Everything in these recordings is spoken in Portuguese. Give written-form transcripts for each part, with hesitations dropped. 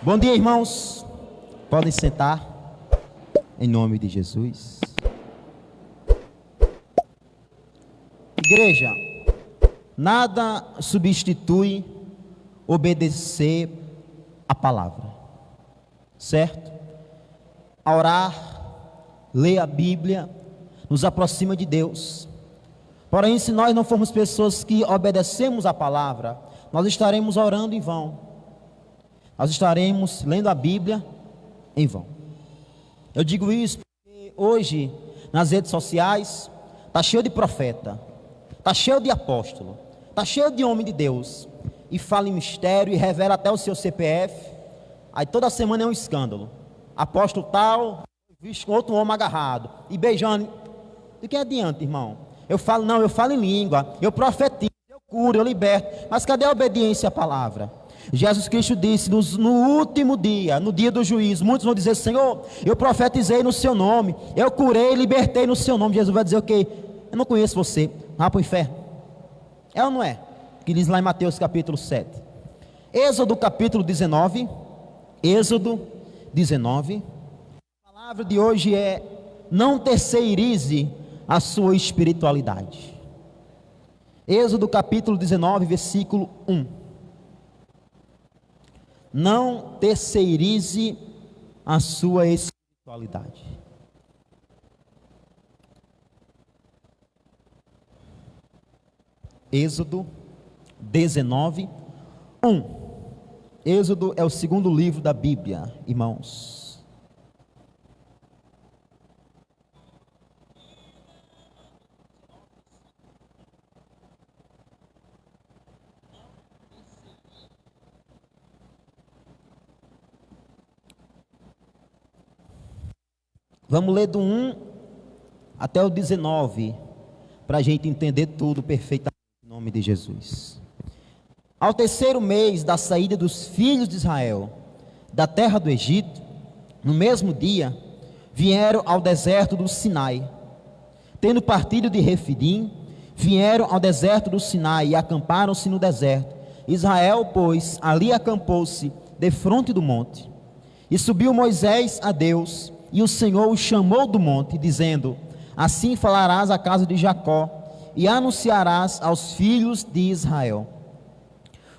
Bom dia, irmãos. Podem sentar, em nome de Jesus. Igreja, nada substitui obedecer a palavra, certo? Orar, ler a Bíblia, nos aproxima de Deus. Porém, se nós não formos pessoas que obedecemos a palavra, nós estaremos orando em vão. Nós estaremos lendo a Bíblia em vão. Eu digo isso porque hoje, nas redes sociais, está cheio de profeta, está cheio de apóstolo, está cheio de homem de Deus, e fala em mistério, e revela até o seu CPF, aí toda semana é um escândalo. Apóstolo tal, visto com outro homem agarrado, e beijando. De que adianta, irmão? Eu falo em língua, eu profetizo, eu curo, eu liberto, mas cadê a obediência à palavra? Jesus Cristo disse, no último dia, no dia do juízo, muitos vão dizer: Senhor, eu profetizei no seu nome, eu curei, libertei no seu nome. Jesus vai dizer o quê? Eu não conheço você, vá para o inferno. É ou não é? Que diz lá em Mateus capítulo 7. Êxodo capítulo 19. Êxodo 19. A palavra de hoje é: não terceirize a sua espiritualidade. Êxodo capítulo 19, versículo 1. Não terceirize a sua espiritualidade. Êxodo 19, 1. Êxodo é o segundo livro da Bíblia, irmãos. Vamos ler do 1 até o 19, para a gente entender tudo perfeitamente, em nome de Jesus. Ao terceiro mês da saída dos filhos de Israel da terra do Egito, no mesmo dia, vieram ao deserto do Sinai. Tendo partido de Refidim, vieram ao deserto do Sinai e acamparam-se no deserto. Israel, pois, ali acampou-se defronte do monte. E subiu Moisés a Deus, e o Senhor o chamou do monte, dizendo: assim falarás à casa de Jacó, e anunciarás aos filhos de Israel: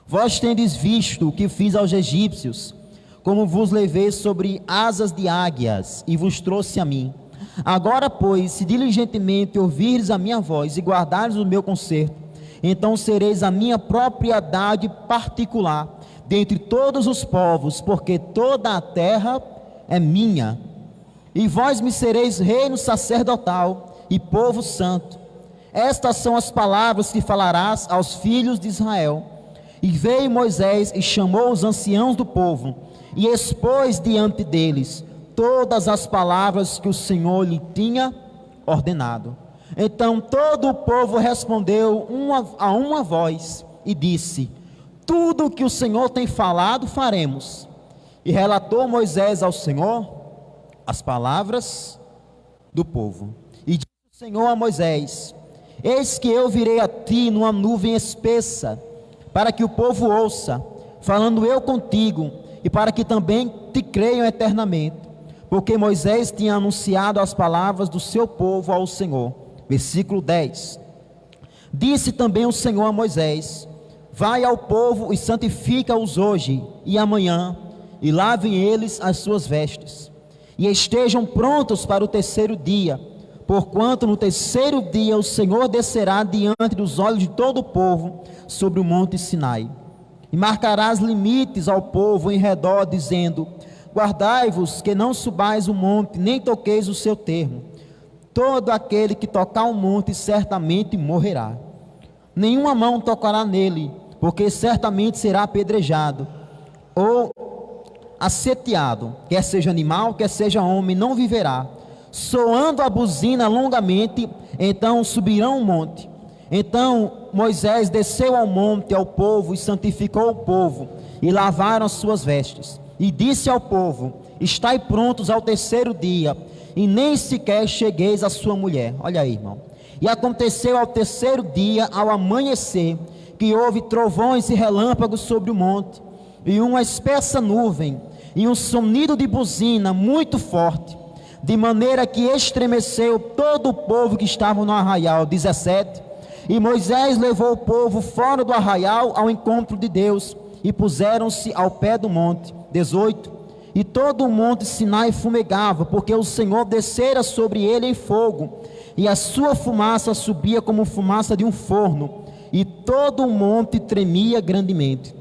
vós tendes visto o que fiz aos egípcios, como vos levei sobre asas de águias, e vos trouxe a mim. Agora, pois, se diligentemente ouvirdes a minha voz, e guardares o meu concerto, então sereis a minha propriedade particular, dentre todos os povos, porque toda a terra é minha. E vós me sereis reino sacerdotal e povo santo. Estas são as palavras que falarás aos filhos de Israel. E veio Moisés e chamou os anciãos do povo, e expôs diante deles todas as palavras que o Senhor lhe tinha ordenado. Então todo o povo respondeu a uma voz e disse: tudo o que o Senhor tem falado faremos. E relatou Moisés ao Senhor as palavras do povo. E disse o Senhor a Moisés: eis que eu virei a ti numa nuvem espessa, para que o povo ouça, falando eu contigo, e para que também te creiam eternamente, porque Moisés tinha anunciado as palavras do seu povo ao Senhor. Versículo 10. Disse também o Senhor a Moisés: vai ao povo e santifica-os hoje e amanhã, e lavem eles as suas vestes, e estejam prontos para o terceiro dia, porquanto no terceiro dia o Senhor descerá diante dos olhos de todo o povo sobre o monte Sinai. E marcarás limites ao povo em redor, dizendo: guardai-vos que não subais o monte, nem toqueis o seu termo. Todo aquele que tocar o monte certamente morrerá. Nenhuma mão tocará nele, porque certamente será apedrejado, ou asseteado, quer seja animal, quer seja homem, não viverá. Soando a buzina longamente, então subirão o monte. Então Moisés desceu ao monte ao povo e santificou o povo, e lavaram as suas vestes. E disse ao povo: estai prontos ao terceiro dia, e nem sequer chegueis à sua mulher. Olha aí, irmão. E aconteceu ao terceiro dia, ao amanhecer, que houve trovões e relâmpagos sobre o monte, e uma espessa nuvem e um sonido de buzina muito forte, de maneira que estremeceu todo o povo que estava no arraial. 17. E Moisés levou o povo fora do arraial ao encontro de Deus, e puseram-se ao pé do monte. 18. E todo o monte Sinai fumegava, porque o Senhor descera sobre ele em fogo, e a sua fumaça subia como fumaça de um forno, e todo o monte tremia grandemente.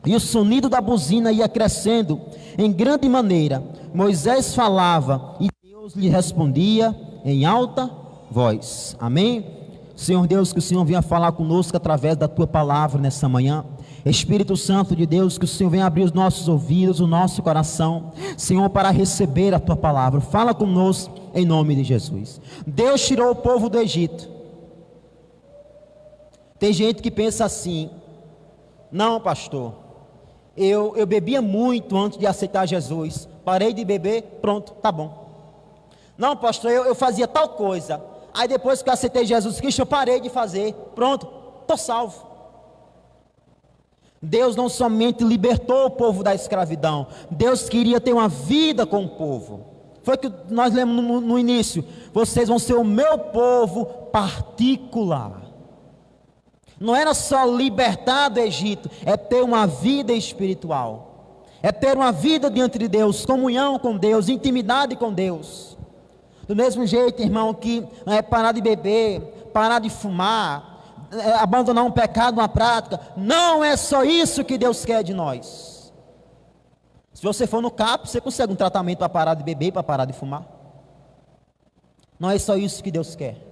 E o sonido da buzina ia crescendo em grande maneira. Moisés falava e Deus lhe respondia em alta voz. Amém? Senhor Deus, que o Senhor venha falar conosco através da tua palavra nessa manhã. Espírito Santo de Deus, que o Senhor venha abrir os nossos ouvidos, o nosso coração, Senhor, para receber a tua palavra. Fala conosco em nome de Jesus. Deus tirou o povo do Egito. Tem gente que pensa assim: não, pastor, eu bebia muito antes de aceitar Jesus, parei de beber, pronto, tá bom. Não, pastor, eu fazia tal coisa, aí depois que eu aceitei Jesus Cristo, eu parei de fazer, pronto, estou salvo. Deus não somente libertou o povo da escravidão, Deus queria ter uma vida com o povo. Foi o que nós lemos no início: vocês vão ser o meu povo particular. Não era só libertar do Egito, é ter uma vida espiritual, é ter uma vida diante de Deus, comunhão com Deus, intimidade com Deus. Do mesmo jeito, irmão, que parar de beber, parar de fumar, abandonar um pecado, uma prática, não é só isso que Deus quer de nós. Se você for no CAP, você consegue um tratamento para parar de beber, para parar de fumar. Não é só isso que Deus quer.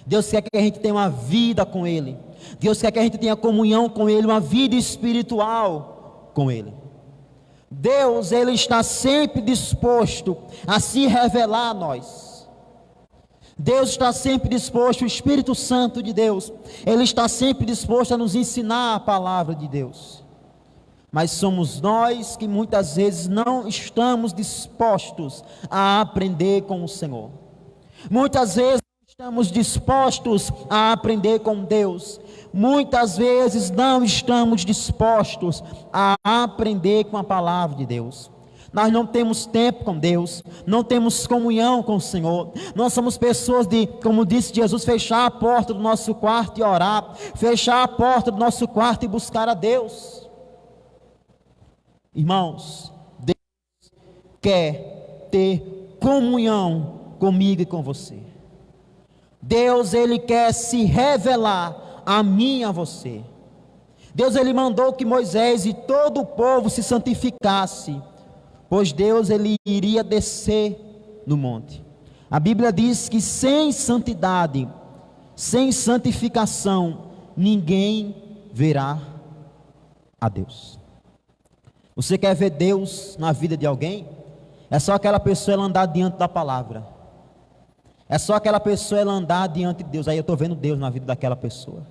Deus quer que a gente tenha uma vida com Ele. Deus quer que a gente tenha comunhão com Ele, uma vida espiritual com Ele. Deus, Ele está sempre disposto a se revelar a nós. Deus está sempre disposto, o Espírito Santo de Deus, Ele está sempre disposto a nos ensinar a palavra de Deus. Mas somos nós que muitas vezes não estamos dispostos a aprender com o Senhor. Muitas vezes estamos dispostos a aprender com Deus. Muitas vezes não estamos dispostos a aprender com a palavra de Deus. Nós não temos tempo com Deus, não temos comunhão com o Senhor. Nós somos pessoas de, como disse Jesus, fechar a porta do nosso quarto e orar, fechar a porta do nosso quarto e buscar a Deus. Irmãos, Deus quer ter comunhão comigo e com você. Deus, Ele quer se revelar a mim e a você. Deus, Ele mandou que Moisés e todo o povo se santificasse, pois Deus, Ele iria descer no monte. A Bíblia diz que sem santidade, sem santificação, ninguém verá a Deus. Você quer ver Deus na vida de alguém? É só aquela pessoa ela andar diante da palavra. É só aquela pessoa ela andar diante de Deus. Aí eu estou vendo Deus na vida daquela pessoa.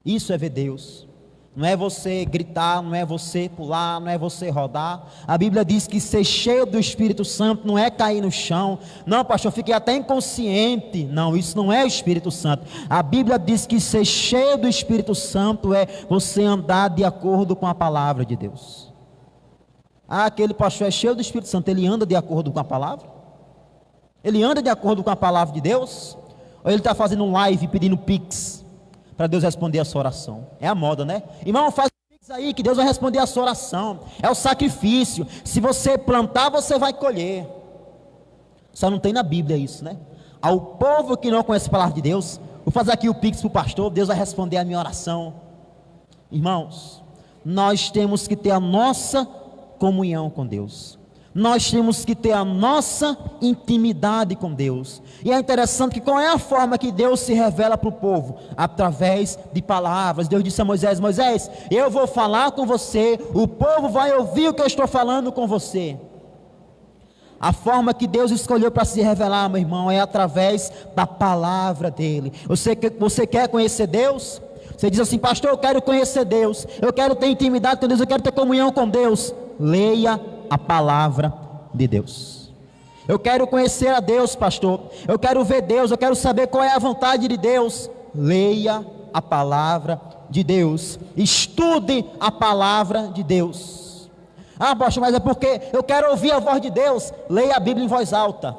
Isso é ver Deus. Não é você gritar, não é você pular, não é você rodar. A Bíblia diz que ser cheio do Espírito Santo não é cair no chão. Não, pastor, eu fiquei até inconsciente. Não, isso não é o Espírito Santo. A Bíblia diz que ser cheio do Espírito Santo é você andar de acordo com a palavra de Deus. Ah, aquele pastor é cheio do Espírito Santo, ele anda de acordo com a palavra? Ele anda de acordo com a palavra de Deus? Ou ele está fazendo um live pedindo pix para Deus responder a sua oração? É a moda, né? Irmão, faz pix aí que Deus vai responder a sua oração. É o sacrifício. Se você plantar, você vai colher. Só não tem na Bíblia isso, né? Ao povo que não conhece a palavra de Deus, vou fazer aqui o pix para o pastor, Deus vai responder a minha oração. Irmãos, nós temos que ter a nossa comunhão com Deus. Nós temos que ter a nossa intimidade com Deus. E é interessante que qual é a forma que Deus se revela para o povo? Através de palavras. Deus disse a Moisés: Moisés, eu vou falar com você, o povo vai ouvir o que eu estou falando com você. A forma que Deus escolheu para se revelar, meu irmão, é através da palavra dele. Você quer conhecer Deus? Você diz assim: pastor, eu quero conhecer Deus, eu quero ter intimidade com Deus, eu quero ter comunhão com Deus. Leia a palavra de Deus. Eu quero conhecer a Deus, pastor, eu quero ver Deus, eu quero saber qual é a vontade de Deus. Leia a palavra de Deus, estude a palavra de Deus. Ah, pastor, mas é porque eu quero ouvir a voz de Deus. Leia a Bíblia em voz alta.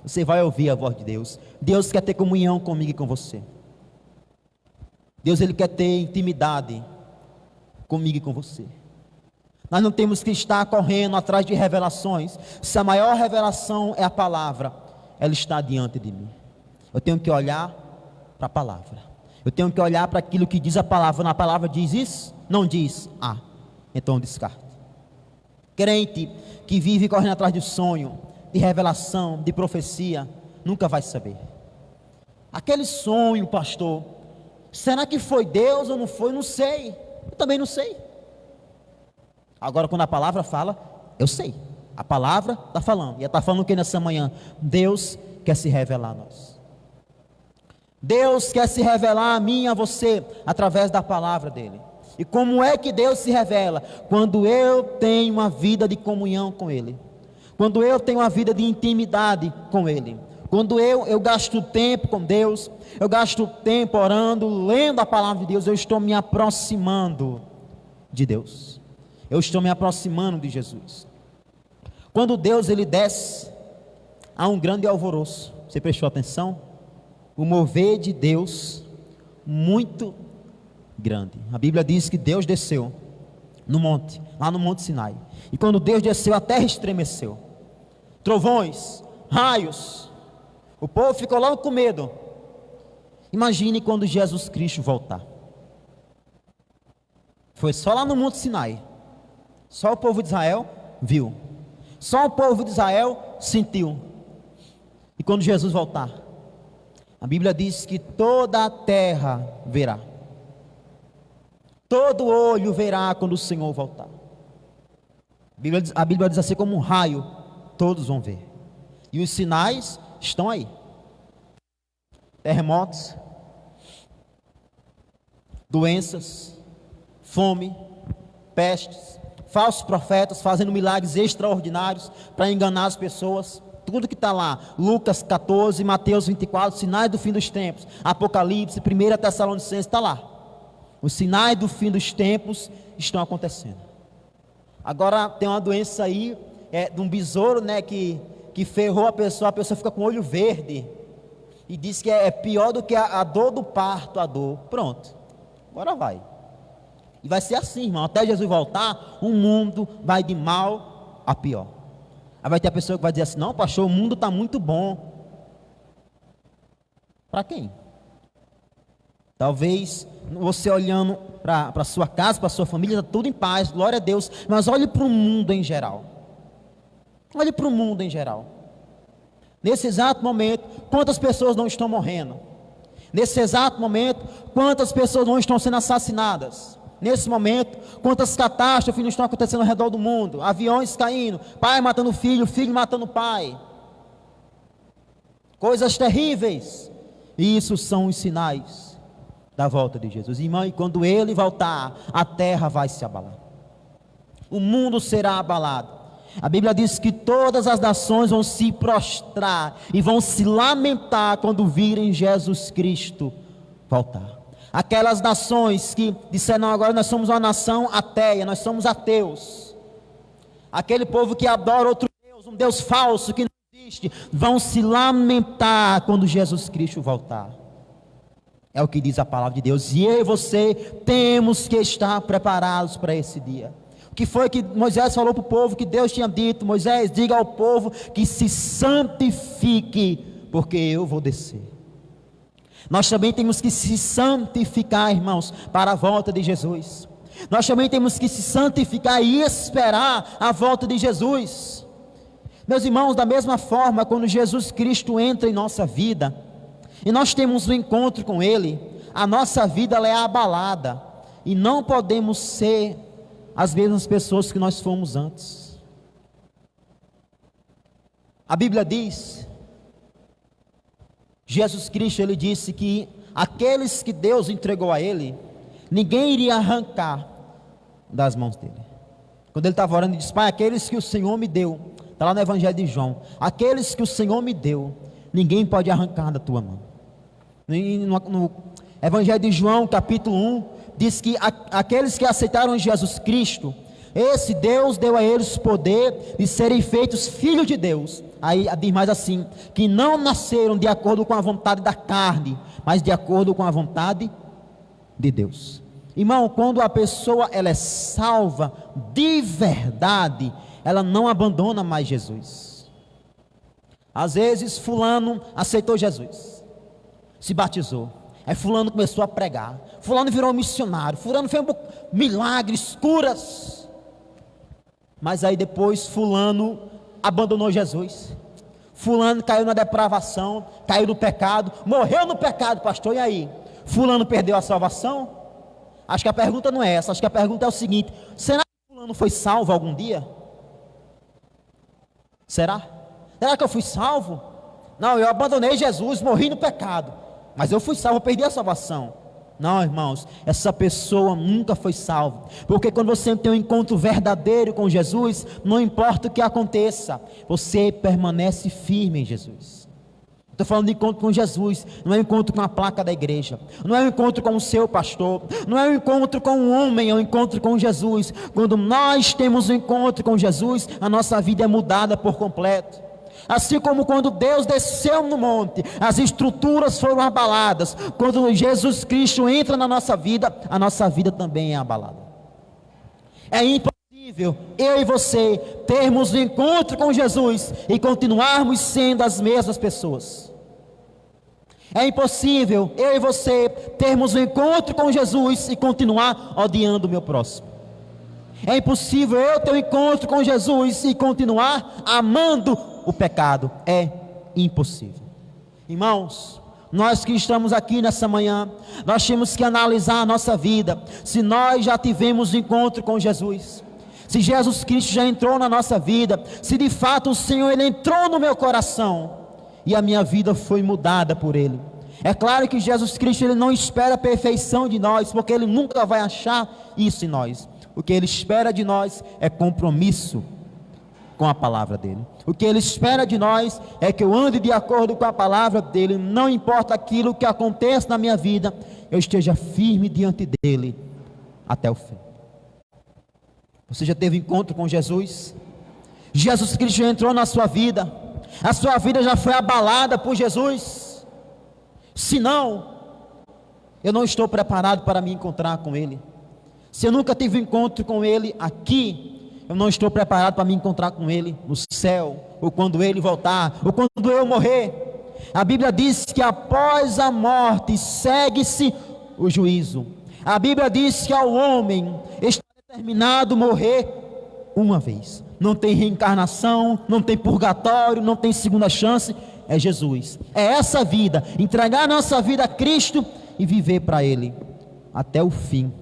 Você vai ouvir a voz de Deus. Deus quer ter comunhão comigo e com você. Deus, Ele quer ter intimidade comigo e com você. Nós não temos que estar correndo atrás de revelações. Se a maior revelação é a palavra, ela está diante de mim. Eu tenho que olhar para a palavra. Eu tenho que olhar para aquilo que diz a palavra. Na palavra diz isso? Não diz. Então descarta. Crente que vive correndo atrás de sonho, de revelação, de profecia, nunca vai saber. Aquele sonho, pastor, será que foi Deus ou não foi? Não sei. Eu também não sei. Agora, quando a palavra fala, eu sei. A palavra está falando. E ela está falando o que nessa manhã? Deus quer se revelar a nós. Deus quer se revelar a mim e a você através da palavra dele. E como é que Deus se revela? Quando eu tenho uma vida de comunhão com ele. Quando eu tenho uma vida de intimidade com ele. Quando eu gasto tempo com Deus, eu gasto tempo orando, lendo a palavra de Deus, eu estou me aproximando de Deus. Eu estou me aproximando de Jesus. Quando Deus ele desce, há um grande alvoroço. Você prestou atenção? O mover de Deus muito grande. A Bíblia diz que Deus desceu no monte, lá no Monte Sinai. E quando Deus desceu, a terra estremeceu. Trovões, raios. O povo ficou logo com medo. Imagine quando Jesus Cristo voltar. Foi só lá no Monte Sinai. Só o povo de Israel viu. Só o povo de Israel sentiu. E quando Jesus voltar, a Bíblia diz que toda a terra verá. Todo olho verá quando o Senhor voltar. A Bíblia diz assim, como um raio, todos vão ver. E os sinais estão aí. Terremotos, doenças, fome, pestes, falsos profetas fazendo milagres extraordinários para enganar as pessoas. Tudo que está lá, Lucas 14, Mateus 24, sinais do fim dos tempos, Apocalipse, 1 Tessalonicenses, está lá. Os sinais do fim dos tempos estão acontecendo. Agora tem uma doença aí, de um besouro, né, que ferrou a pessoa fica com o olho verde, e diz que é pior do que a dor do parto, a dor. Pronto, agora vai. E vai ser assim, irmão, até Jesus voltar, o mundo vai de mal a pior. Aí vai ter a pessoa que vai dizer assim, não pastor, o mundo está muito bom. Para quem? Talvez você olhando para a sua casa, para a sua família, está tudo em paz, glória a Deus. Mas olhe para o mundo em geral. Olhe para o mundo em geral. Nesse exato momento, quantas pessoas não estão morrendo? Nesse exato momento, quantas pessoas não estão sendo assassinadas? Nesse momento, quantas catástrofes não estão acontecendo ao redor do mundo? Aviões caindo, pai matando filho, filho matando pai. Coisas terríveis. E isso são os sinais da volta de Jesus. Irmão, e quando ele voltar, a terra vai se abalar. O mundo será abalado. A Bíblia diz que todas as nações vão se prostrar e vão se lamentar quando virem Jesus Cristo voltar. Aquelas nações que disseram, agora nós somos uma nação ateia, nós somos ateus. Aquele povo que adora outro Deus, um Deus falso que não existe, vão se lamentar quando Jesus Cristo voltar. É o que diz a palavra de Deus. E eu e você temos que estar preparados para esse dia. O que foi que Moisés falou para o povo, que Deus tinha dito? Moisés, diga ao povo que se santifique, porque eu vou descer. Nós também temos que se santificar, irmãos, para a volta de Jesus. Nós também temos que se santificar e esperar a volta de Jesus. Meus irmãos, da mesma forma, quando Jesus Cristo entra em nossa vida, e nós temos um encontro com Ele, a nossa vida ela é abalada, e não podemos ser as mesmas pessoas que nós fomos antes. A Bíblia diz, Jesus Cristo, ele disse que aqueles que Deus entregou a ele, ninguém iria arrancar das mãos dele. Quando ele estava orando, ele disse, Pai, aqueles que o Senhor me deu, está lá no Evangelho de João, aqueles que o Senhor me deu, ninguém pode arrancar da tua mão. No Evangelho de João, capítulo 1, diz que aqueles que aceitaram Jesus Cristo, Esse Deus deu a eles poder de serem feitos filhos de Deus. Aí diz mais assim, que não nasceram de acordo com a vontade da carne, mas de acordo com a vontade de Deus. Irmão, quando a pessoa ela é salva de verdade, ela não abandona mais Jesus. Às vezes fulano aceitou Jesus, se batizou, aí fulano começou a pregar, fulano virou um missionário, fulano fez milagres, curas, mas aí depois fulano abandonou Jesus, fulano caiu na depravação, caiu no pecado, morreu no pecado, pastor, e aí? Fulano perdeu a salvação? Acho que a pergunta não é essa, acho que a pergunta é o seguinte: será que fulano foi salvo algum dia? Será? Será que eu fui salvo? Não, eu abandonei Jesus, morri no pecado, mas eu fui salvo, eu perdi a salvação. Não, irmãos, essa pessoa nunca foi salva, porque quando você tem um encontro verdadeiro com Jesus, não importa o que aconteça, você permanece firme em Jesus. Estou falando de encontro com Jesus, não é um encontro com a placa da igreja, não é um encontro com o seu pastor, não é um encontro com um homem, é um encontro com Jesus. Quando nós temos um encontro com Jesus, a nossa vida é mudada por completo. Assim como quando Deus desceu no monte, as estruturas foram abaladas. Quando Jesus Cristo entra na nossa vida, a nossa vida também é abalada. É impossível eu e você termos um encontro com Jesus e continuarmos sendo as mesmas pessoas. É impossível eu e você termos um encontro com Jesus e continuar odiando o meu próximo. É impossível eu ter um encontro com Jesus e continuar amando o pecado. É impossível. Irmãos, nós que estamos aqui nessa manhã, nós temos que analisar a nossa vida, se nós já tivemos um encontro com Jesus, se Jesus Cristo já entrou na nossa vida, se de fato o Senhor ele entrou no meu coração e a minha vida foi mudada por Ele. É claro que Jesus Cristo ele não espera a perfeição de nós, porque Ele nunca vai achar isso em nós. O que Ele espera de nós é compromisso com a palavra dEle. O que Ele espera de nós é que eu ande de acordo com a palavra dEle. Não importa aquilo que aconteça na minha vida, eu esteja firme diante dEle até o fim. Você já teve encontro com Jesus? Jesus Cristo já entrou na sua vida? A sua vida já foi abalada por Jesus? Se não, eu não estou preparado para me encontrar com Ele. Se eu nunca tive encontro com Ele aqui, eu não estou preparado para me encontrar com Ele no céu, ou quando Ele voltar, ou quando eu morrer. A Bíblia diz que após a morte segue-se o juízo. A Bíblia diz que ao homem está determinado morrer uma vez. Não tem reencarnação, não tem purgatório, não tem segunda chance. É Jesus, é essa vida, entregar a nossa vida a Cristo e viver para Ele até o fim,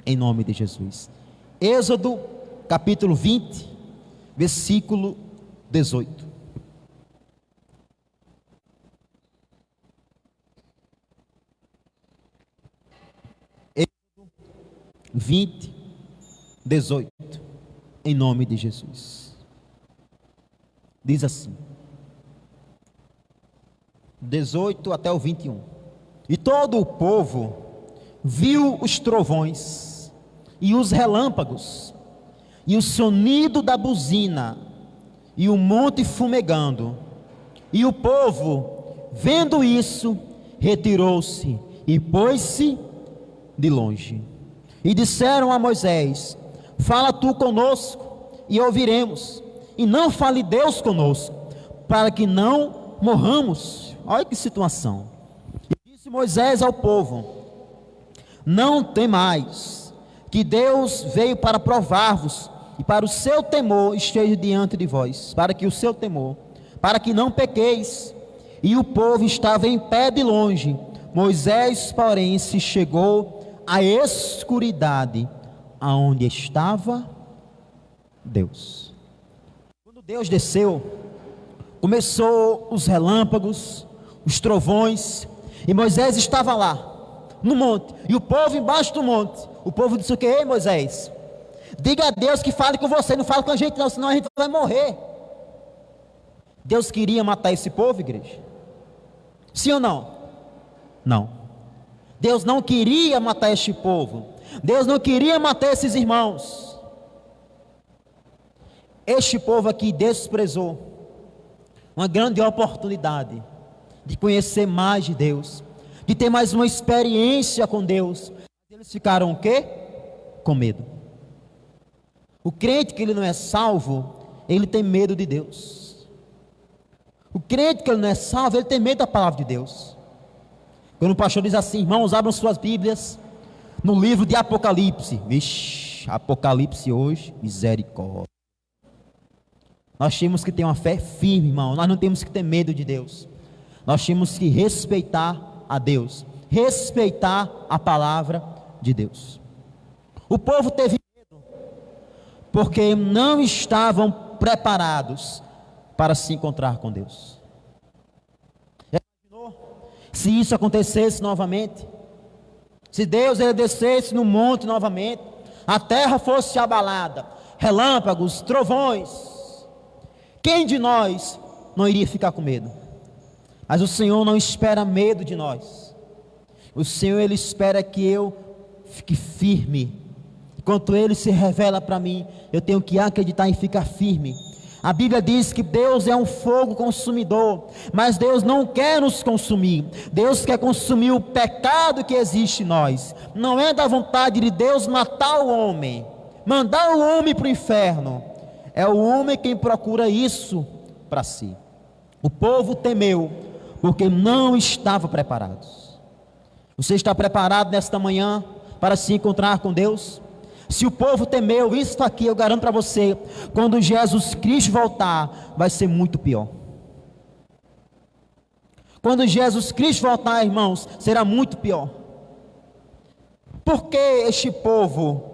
em nome de Jesus. Êxodo capítulo 20, versículo 18. Êxodo 20, 18, em nome de Jesus. Diz assim, 18 até o 21. E todo o povo viu os trovões e os relâmpagos e o sonido da buzina e o monte fumegando, e o povo, vendo isso, retirou-se e pôs-se de longe. E disseram a Moisés: fala tu conosco e ouviremos, e não fale Deus conosco, para que não morramos. Olha que situação. E disse Moisés ao povo: não temais, que Deus veio para provar-vos, e para o seu temor esteja diante de vós, para que o seu temor, para que não pequeis. E o povo estava em pé de longe. Moisés, porém, se chegou à escuridade, aonde estava Deus. Quando Deus desceu, começou os relâmpagos, os trovões, e Moisés estava lá no monte, e o povo embaixo do monte. O povo disse o que? Ei, Moisés, diga a Deus que fale com você, não fale com a gente não, senão a gente vai morrer. Deus queria matar esse povo, igreja? Sim ou não? Não. Deus não queria matar este povo. Deus não queria matar esses irmãos. Este povo aqui desprezou uma grande oportunidade de conhecer mais de Deus, de ter mais uma experiência com Deus. Eles ficaram o quê? Com medo. O crente que ele não é salvo, ele tem medo de Deus. O crente que ele não é salvo, ele tem medo da palavra de Deus. Quando o pastor diz assim: irmãos, abram suas Bíblias no livro de Apocalipse. Vixe, Apocalipse hoje, misericórdia. Nós temos que ter uma fé firme, irmão. Nós não temos que ter medo de Deus. Nós temos que respeitar a Deus, respeitar a palavra de Deus. O povo teve medo porque não estavam preparados para se encontrar com Deus. Já imaginou se isso acontecesse novamente? Se Deus ele descesse no monte novamente, a terra fosse abalada, relâmpagos, trovões, quem de nós não iria ficar com medo? Mas o Senhor não espera medo de nós. O Senhor ele espera que eu fique firme. Enquanto Ele se revela para mim, eu tenho que acreditar e ficar firme. A Bíblia diz que Deus é um fogo consumidor, mas Deus não quer nos consumir. Deus quer consumir o pecado que existe em nós. Não é da vontade de Deus matar o homem, mandar o homem para o inferno. É o homem quem procura isso para si. O povo temeu porque não estava preparado. Você está preparado nesta manhã para se encontrar com Deus? Se o povo temeu, isso aqui eu garanto para você, quando Jesus Cristo voltar, vai ser muito pior. Quando Jesus Cristo voltar, irmãos, será muito pior. Porque este povo,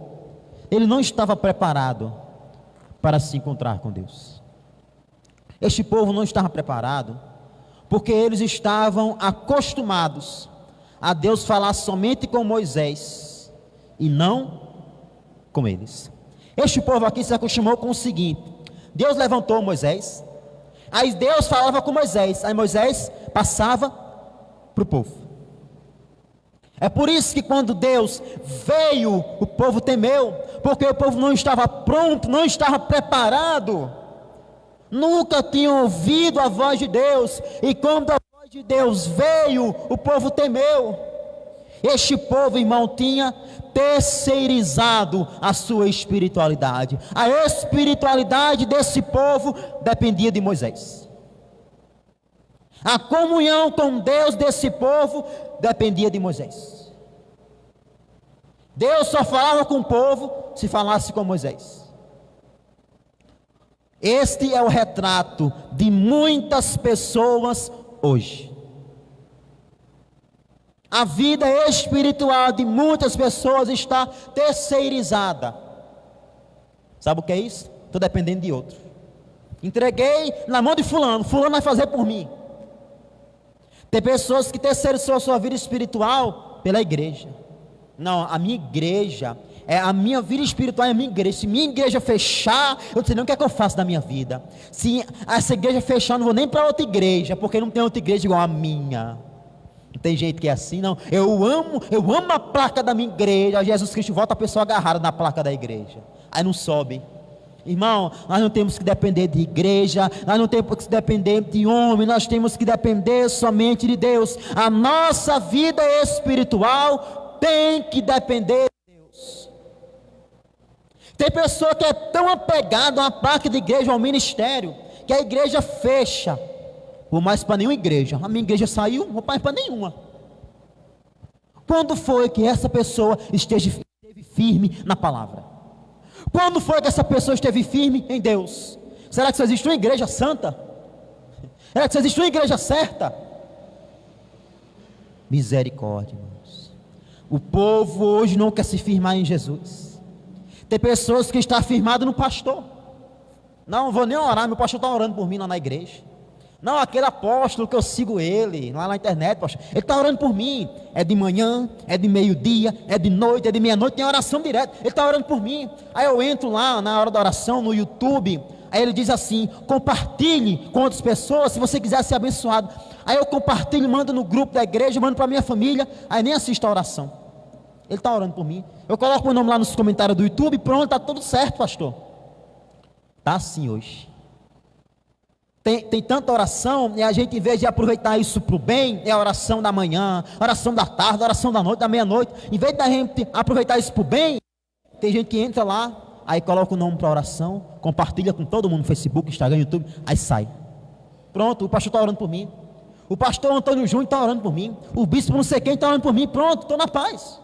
ele não estava preparado para se encontrar com Deus. Este povo não estava preparado, porque eles estavam acostumados a Deus falar somente com Moisés, e não com eles. Este povo aqui se acostumou com o seguinte: Deus levantou Moisés, aí Deus falava com Moisés, aí Moisés passava para o povo. É por isso que quando Deus veio, o povo temeu, porque o povo não estava pronto, não estava preparado, nunca tinham ouvido a voz de Deus, e quando a voz de Deus veio, o povo temeu. Este povo, irmão, tinha terceirizado a sua espiritualidade. A espiritualidade desse povo dependia de Moisés. A comunhão com Deus desse povo dependia de Moisés. Deus só falava com o povo se falasse com Moisés. Este é o retrato de muitas pessoas hoje. A vida espiritual de muitas pessoas está terceirizada. Sabe o que é isso? Estou dependendo de outro. Entreguei na mão de fulano, fulano vai fazer por mim. Tem pessoas que terceirizam a sua vida espiritual pela igreja. Não, a minha igreja, a minha vida espiritual é a minha igreja. Se minha igreja fechar, eu não sei nem o que é que eu faço da minha vida. Se essa igreja fechar, eu não vou nem para outra igreja, porque não tem outra igreja igual a minha. Tem gente que é assim, não, eu amo a placa da minha igreja. Jesus Cristo volta a pessoa agarrada na placa da igreja, aí não sobe. Irmão, nós não temos que depender de igreja, nós não temos que depender de homem, nós temos que depender somente de Deus. A nossa vida espiritual tem que depender de Deus. Tem pessoa que é tão apegada a uma placa de igreja, ao ministério, que a igreja fecha. Vou mais para nenhuma igreja. A minha igreja saiu, não vou mais para nenhuma. Quando foi que essa pessoa esteve firme na palavra? Quando foi que essa pessoa esteve firme em Deus? Será que só existe uma igreja santa? Será que só existe uma igreja certa? Misericórdia, irmãos. O povo hoje não quer se firmar em Jesus. Tem pessoas que estão firmadas no pastor. Não vou nem orar, meu pastor está orando por mim lá na igreja. Não, aquele apóstolo que eu sigo ele, lá na internet, pastor, ele está orando por mim. É de manhã, é de meio-dia, é de noite, é de meia-noite, tem oração direta. Ele está orando por mim. Aí eu entro lá na hora da oração, no YouTube. Aí ele diz assim: compartilhe com outras pessoas, se você quiser ser abençoado. Aí eu compartilho, mando no grupo da igreja, mando para minha família. Aí nem assisto a oração. Ele está orando por mim. Eu coloco o nome lá nos comentários do YouTube, pronto, está tudo certo, pastor. Está assim hoje. Tem tanta oração, e a gente, em vez de aproveitar isso para o bem, é a oração da manhã, oração da tarde, oração da noite, da meia-noite. Em vez da gente aproveitar isso para o bem, tem gente que entra lá, aí coloca o nome para oração, compartilha com todo mundo no Facebook, Instagram, YouTube, aí sai. Pronto, o pastor está orando por mim. O pastor Antônio Júnior está orando por mim. O bispo não sei quem está orando por mim. Pronto, estou na paz.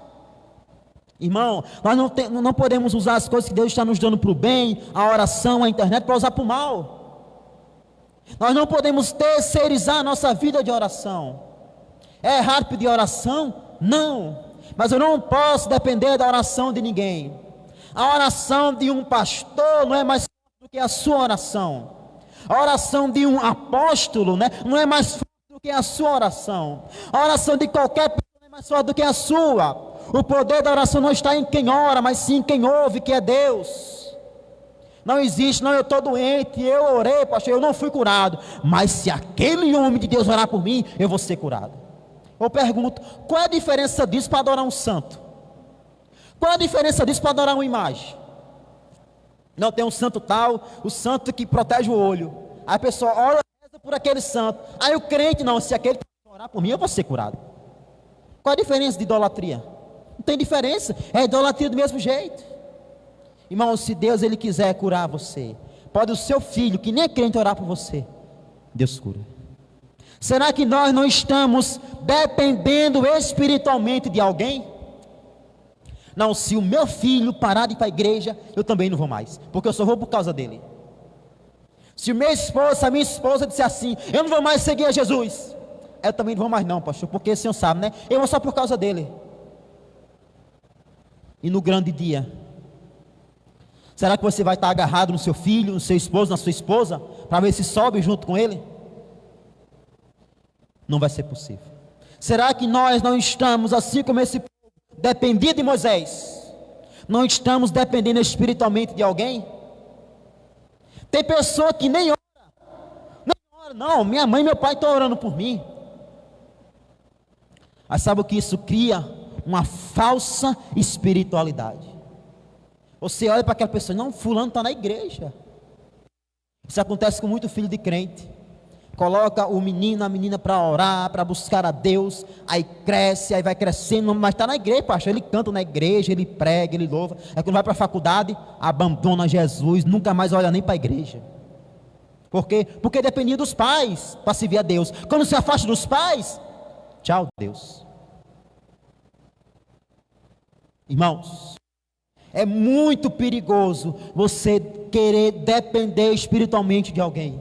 Irmão, nós não podemos usar as coisas que Deus está nos dando para o bem, a oração, a internet, para usar para o mal. Nós não podemos terceirizar a nossa vida de oração. É errado pedir oração? Não. Mas eu não posso depender da oração de ninguém. A oração de um pastor não é mais forte do que a sua oração. A oração de um apóstolo, né, não é mais forte do que a sua oração. A oração de qualquer pessoa não é mais forte do que a sua. O poder da oração não está em quem ora, mas sim em quem ouve, que é Deus. Não existe, não, eu estou doente, eu orei, pastor, eu não fui curado. Mas se aquele homem de Deus orar por mim, eu vou ser curado. Eu pergunto, qual é a diferença disso para adorar um santo? Qual é a diferença disso para adorar uma imagem? Não, tem um santo tal, o santo que protege o olho. Aí a pessoa ora e reza por aquele santo. Aí o crente, não, se aquele orar por mim, eu vou ser curado. Qual a diferença de idolatria? Não tem diferença, é idolatria do mesmo jeito. Irmão, se Deus ele quiser curar você, pode o seu filho, que nem é crente, orar por você, Deus cura. Será que nós não estamos dependendo espiritualmente de alguém? Não, se o meu filho parar de ir para a igreja, eu também não vou mais, porque eu só vou por causa dele. Se o meu esposo, a minha esposa disser assim, eu não vou mais seguir a Jesus, eu também não vou mais não, pastor, porque o senhor sabe, né? Eu vou só por causa dele. E no grande dia, será que você vai estar agarrado no seu filho, no seu esposo, na sua esposa, para ver se sobe junto com ele? Não vai ser possível. Será que nós não estamos, assim como esse povo, dependido de Moisés, não estamos dependendo espiritualmente de alguém? Tem pessoa que nem ora, não, minha mãe e meu pai estão orando por mim. Mas sabe o que isso cria? Uma falsa espiritualidade. Você olha para aquela pessoa, não, fulano está na igreja. Isso acontece com muito filho de crente. Coloca o menino, a menina para orar, para buscar a Deus, aí cresce, aí vai crescendo, mas está na igreja, pastor, ele canta na igreja, ele prega, ele louva. Aí quando vai para a faculdade, abandona Jesus, nunca mais olha nem para a igreja. Por quê? Porque dependia dos pais para servir a Deus. Quando se afasta dos pais, tchau Deus. Irmãos, é muito perigoso você querer depender espiritualmente de alguém.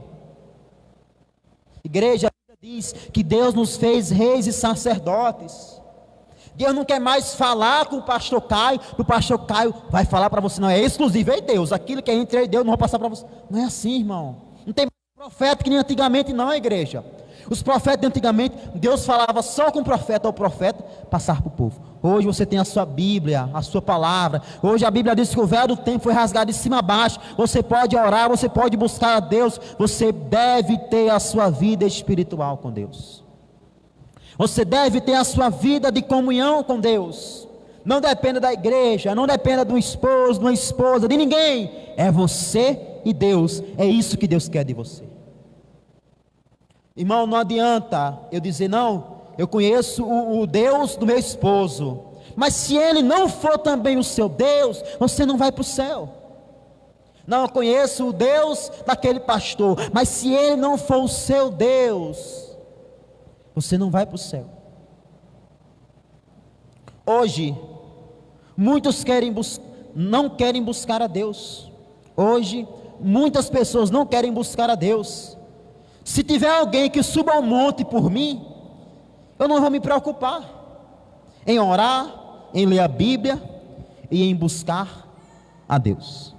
Igreja, a Bíblia diz que Deus nos fez reis e sacerdotes. Deus não quer mais falar com o pastor Caio, o pastor Caio vai falar para você, não, é exclusivo, é Deus, aquilo que é entre Deus não vai passar para você. Não é assim, irmão. Não tem profeta que nem antigamente não, igreja. Os profetas de antigamente, Deus falava só com o profeta, ou o profeta passar para o povo. Hoje você tem a sua Bíblia, a sua palavra. Hoje a Bíblia diz que o véu do tempo foi rasgado de cima a baixo. Você pode orar, você pode buscar a Deus. Você deve ter a sua vida espiritual com Deus. Você deve ter a sua vida de comunhão com Deus. Não dependa da igreja, não dependa de um esposo, de uma esposa, de ninguém. É você e Deus. É isso que Deus quer de você. Irmão, não adianta eu dizer, não, eu conheço o Deus do meu esposo, mas se ele não for também o seu Deus, você não vai para o céu. Não, eu conheço o Deus daquele pastor, mas se ele não for o seu Deus, você não vai para o céu. Hoje, muitos não querem buscar a Deus. Hoje, muitas pessoas não querem buscar a Deus. Se tiver alguém que suba ao monte por mim, eu não vou me preocupar em orar, em ler a Bíblia e em buscar a Deus.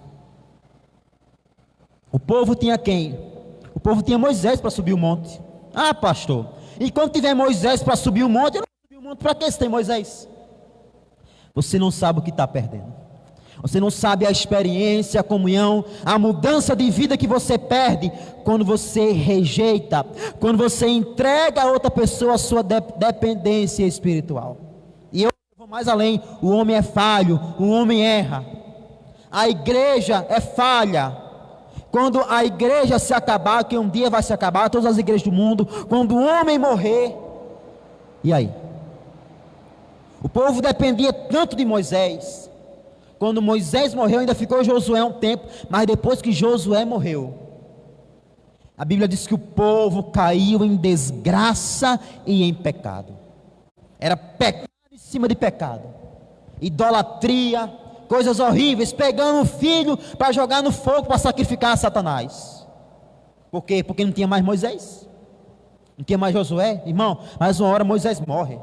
O povo tinha quem? O povo tinha Moisés para subir o monte. Ah, pastor, e quando tiver Moisés para subir o monte, eu não vou subir o monte, para que se tem Moisés? Você não sabe o que está perdendo. Você não sabe a experiência, a comunhão, a mudança de vida que você perde quando você rejeita, quando você entrega a outra pessoa a sua dependência espiritual. E eu vou mais além, o homem é falho, o homem erra, a igreja é falha. Quando a igreja se acabar, que um dia vai se acabar, todas as igrejas do mundo, quando o homem morrer, e aí? O povo dependia tanto de Moisés. Quando Moisés morreu, ainda ficou Josué um tempo, mas depois que Josué morreu, a Bíblia diz que o povo caiu em desgraça e em pecado. Era pecado em cima de pecado, idolatria, coisas horríveis, pegando o filho para jogar no fogo para sacrificar a Satanás. Por quê? Porque não tinha mais Moisés, não tinha mais Josué. Irmão, mas uma hora Moisés morre,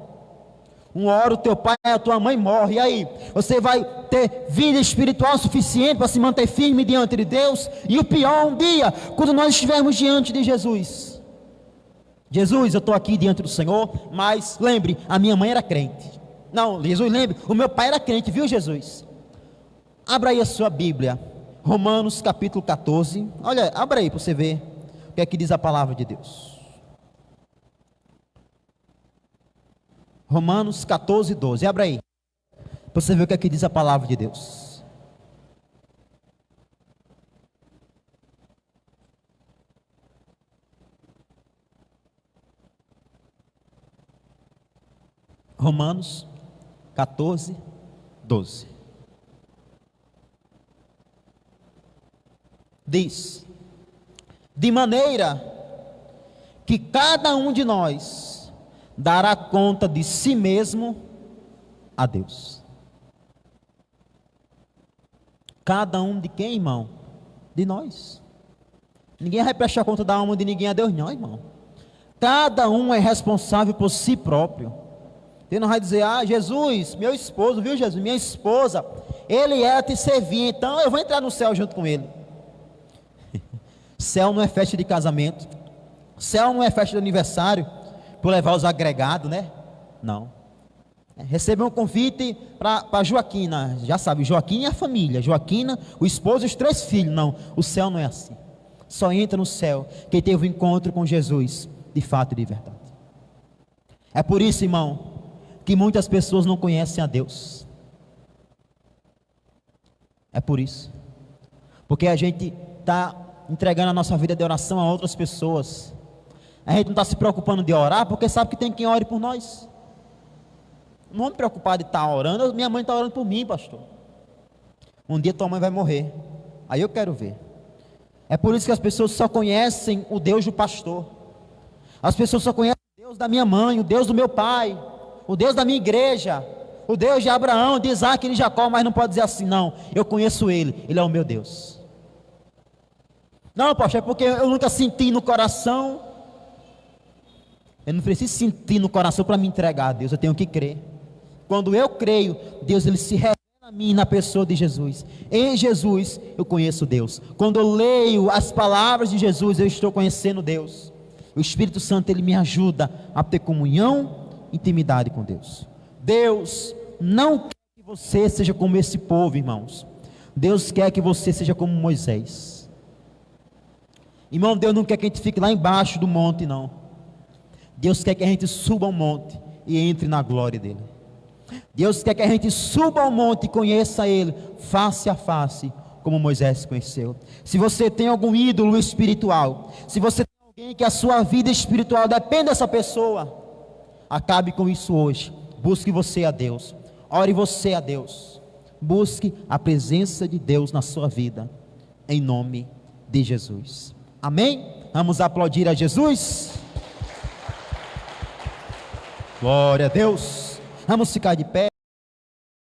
uma hora o teu pai e a tua mãe morrem, e aí? Você vai ter vida espiritual suficiente para se manter firme diante de Deus? E o pior, um dia, quando nós estivermos diante de Jesus, Jesus, eu estou aqui diante do Senhor, mas lembre, a minha mãe era crente. Não, Jesus, lembre, o meu pai era crente, viu Jesus? Abra aí a sua Bíblia, Romanos capítulo 14, olha, abra aí para você ver o que é que diz a palavra de Deus. Romanos 14, 12, abra aí, para você ver o que é que diz a palavra de Deus. Romanos 14, 12. Diz: de maneira que cada um de nós dará conta de si mesmo a Deus. Cada um de quem, irmão? De nós. Ninguém vai prestar conta da alma de ninguém a Deus, não, irmão. Cada um é responsável por si próprio. Você não vai dizer: ah, Jesus, meu esposo, viu Jesus, minha esposa, ele era te servir, então eu vou entrar no céu junto com ele. Céu não é festa de casamento, céu não é festa de aniversário, por levar os agregados, né? Não. Recebeu um convite para Joaquina, já sabe, Joaquina e a família, Joaquina, o esposo e os 3 filhos. Não, o céu não é assim. Só entra no céu quem teve um encontro com Jesus, de fato e de verdade. É por isso, irmão, que muitas pessoas não conhecem a Deus. É por isso. Porque a gente está entregando a nossa vida de oração a outras pessoas. A gente não está se preocupando de orar, porque sabe que tem quem ore por nós. Não vou me preocupar de estar orando. Minha mãe está orando por mim, pastor. Um dia tua mãe vai morrer, aí eu quero ver. É por isso que as pessoas só conhecem o Deus do pastor. As pessoas só conhecem o Deus da minha mãe, o Deus do meu pai, o Deus da minha igreja, o Deus de Abraão, de Isaac e de Jacó. Mas não pode dizer assim: não, eu conheço Ele, Ele é o meu Deus. Não, pastor, é porque eu nunca senti no coração. Eu não preciso sentir no coração para me entregar a Deus, eu tenho que crer. Quando eu creio, Deus ele se revela a mim na pessoa de Jesus. Em Jesus eu conheço Deus. Quando eu leio as palavras de Jesus, eu estou conhecendo Deus. O Espírito Santo ele me ajuda a ter comunhão, intimidade com Deus. Deus não quer que você seja como esse povo, irmãos. Deus quer que você seja como Moisés. Irmão, Deus não quer que a gente fique lá embaixo do monte, não. Deus quer que a gente suba ao monte e entre na glória dele. Deus quer que a gente suba ao monte e conheça Ele face a face, como Moisés conheceu. Se você tem algum ídolo espiritual, se você tem alguém que a sua vida espiritual depende dessa pessoa, acabe com isso hoje. Busque você a Deus, ore você a Deus, busque a presença de Deus na sua vida, em nome de Jesus. Amém? Vamos aplaudir a Jesus. Glória a Deus. Vamos ficar de pé.